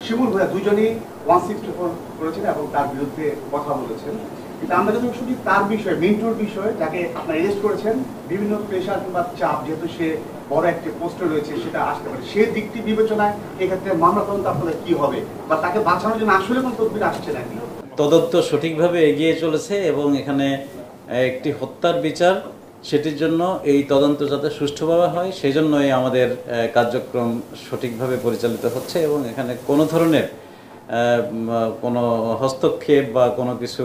শিমুল ভাইয়া দুজনেই 164 করেছেন এবং তার বিরুদ্ধে কথা বলেছেন। কিন্তু আমরা যখন শুনি তার বিষয়ে, মিন্টুর বিষয়ে, যাকে আপনারা অ্যারেস্ট করেছেন, বিভিন্ন প্রেশার কিংবা চাপ, যেহেতু সে বড় একটি পোস্টে রয়েছে, সেটা আসতে পারে, সেই দিকটি বিবেচনায় এক্ষেত্রে মামলা তদন্ত আপনাদের কি হবে, বা তাকে বাঁচানোর জন্য আসলে কোন তদবির আসছে নাকি? তদন্ত সঠিকভাবে এগিয়ে চলেছে এবং এখানে একটি হত্যার বিচার, সেটির জন্য এই তদন্ত যাতে সুষ্ঠুভাবে হয় সেই জন্যই আমাদের কার্যক্রম সঠিকভাবে পরিচালিত হচ্ছে এবং এখানে কোনো ধরনের কোনো হস্তক্ষেপ বা কোনো কিছু,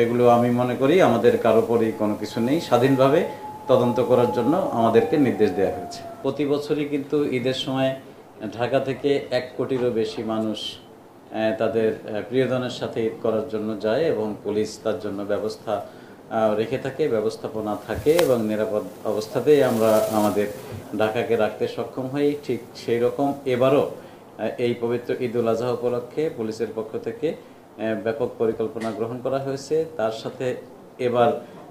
এগুলো আমি মনে করি আমাদের কারোপরই কোনো কিছু নেই। স্বাধীনভাবে তদন্ত করার জন্য আমাদেরকে নির্দেশ দেওয়া হয়েছে। প্রতি বছরই কিন্তু ঈদের সময় ঢাকা থেকে 1 কোটিরও বেশি মানুষ তাদের প্রিয়জনের সাথে ঈদ করার জন্য যায় এবং পুলিশ তার জন্য ব্যবস্থা রেখে থাকে, ব্যবস্থাপনা থাকে এবং নিরাপদ অবস্থাতেই আমরা আমাদের ঢাকাকে রাখতে সক্ষম হই। ঠিক সেই রকম এবারও এই পবিত্র ঈদুল আজহা উপলক্ষে পুলিশের পক্ষ থেকে ব্যাপক পরিকল্পনা গ্রহণ করা হয়েছে। তার সাথে এবার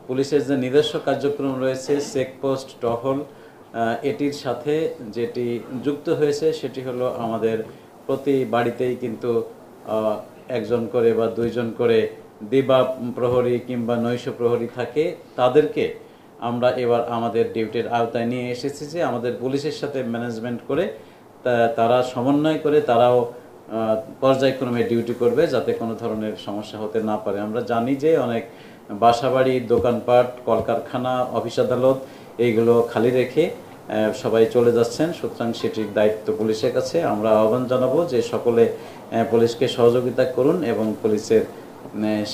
পুলিশের যে নিজস্ব কার্যক্রম রয়েছে, চেকপোস্ট, টহল, এটির সাথে যেটি যুক্ত হয়েছে সেটি হলো আমাদের প্রতি বাড়িতেই কিন্তু একজন করে বা 2 জন করে দিবা প্রহরী কিংবা নৈশ প্রহরী থাকে। তাদেরকে আমরা এবার আমাদের ডিউটির আওতায় নিয়ে এসেছি যে আমাদের পুলিশের সাথে ম্যানেজমেন্ট করে তারা সমন্বয় করে তারাও পর্যায়ক্রমে ডিউটি করবে যাতে কোনো ধরনের সমস্যা হতে না পারে। আমরা জানি যে অনেক বাসাবাড়ি, দোকানপাট, কলকারখানা, অফিস আদালত এইগুলো খালি রেখে সবাই চলে যাচ্ছেন, সুতরাং সেটির দায়িত্ব পুলিশের কাছে। আমরা আহ্বান জানাবো যে সকলে পুলিশকে সহযোগিতা করুন এবং পুলিশের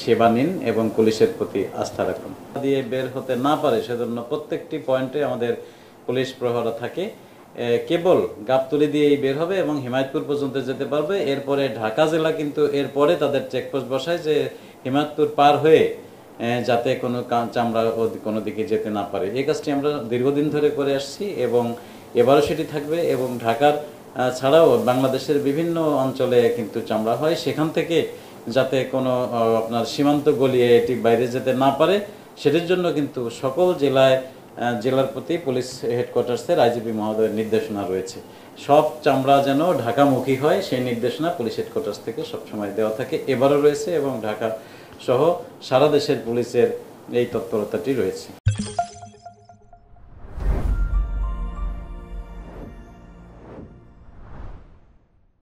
সেবা নিন এবং পুলিশের প্রতি আস্থা রাখুন। দিয়ে বের হতে না পারে সেজন্য প্রত্যেকটি পয়েন্টে আমাদের পুলিশ প্রহরা থাকে। কেবল গাবতলী দিয়েই বের হবে এবং হিমায়তপুর পর্যন্ত যেতে পারবে। এরপরে ঢাকা জেলা কিন্তু এরপরে তাদের চেকপোস্ট বসায় যে হিমায়তপুর পার হয়ে যাতে কোনো চামড়া কোনো দিকে যেতে না পারে। এই কাজটি আমরা দীর্ঘদিন ধরে করে আসছি এবং এবারও সেটি থাকবে। এবং ঢাকার ছাড়াও বাংলাদেশের বিভিন্ন অঞ্চলে কিন্তু চামড়া হয়, সেখান থেকে যাতে কোনো আপনার সীমান্ত গলিয়ে এটি বাইরে যেতে না পারে সেটির জন্য কিন্তু সকল জেলার প্রতি পুলিশ হেডকোয়ার্টার্সের আইজিপি মহোদয়ের নির্দেশনা রয়েছে। সব চামড়া যেন ঢাকামুখী হয় সেই নির্দেশনা পুলিশ হেডকোয়ার্টার্স থেকে সবসময় দেওয়া থাকে, এবারও রয়েছে এবং ঢাকা সহ সারা দেশের পুলিশের এই তৎপরতাটি রয়েছে।